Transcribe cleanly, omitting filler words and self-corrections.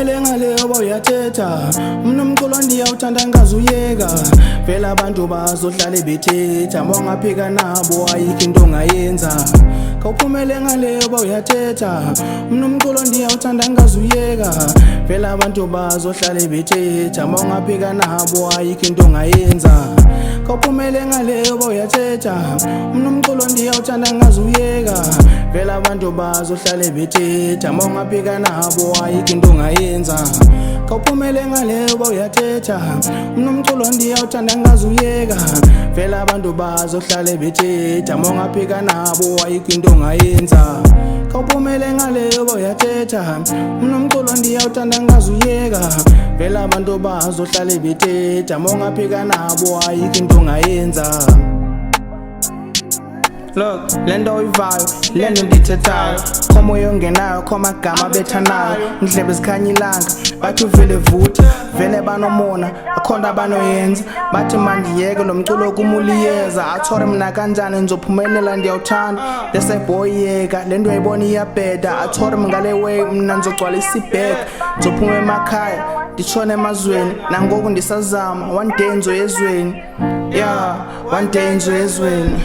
Kawuphumele ngale yoba uyathetha Mna umculo ndiyawuthanda ngazuyeka Vele abantu bazohlale bethetha Mongaphika nabo ayikho into ongayenza Kawuphumele ngale yoba uyathetha Mna umculo ndiyawuthanda ngazuyeka Vele abantu bazohlale bethetha Mongaphika nabo ayikho into ongayenza Kawuphumele ngale yoba uyathetha Mna umculo ndiyawuthanda ngazuyeka Vele abantu bazohlale bethetha Mongaphika nabo ayikho into ongayenza Kawuphumele ngale yoba uyathetha Mna umculo ndiyawuthanda ngazuyeka Vele abantu bazohlale bethetha Mongaphika nabo ayikho into ongayenza Kawuphumele ngale yoba uyathetha Mna umculo ndiyawuthanda ngazuyeka Vele abantu bazohlale bethetha Mongaphika nabo ayikho into ongayenza Look, lento uyivayo, lento ndithethayo Khomoya ongenayo, khomagama bethanayo Ndlebe zikhanya ilanga, bathi uvele vutha Vele banomona, akhona abanoyenza Bathi mandiyeke lo mculo kumuliyeza Athore mna kanjani, nizophumelela ndiyawuthanda Lese boy yeka, lento uyayibona iyabheda Athore mngale way, mna nizogcwalisa ibhega Nizophume emakhaya, nditshone emazweni Nangoku ndisazama, one day ngizoya ezweni Yeah, one day ngizoya ezweni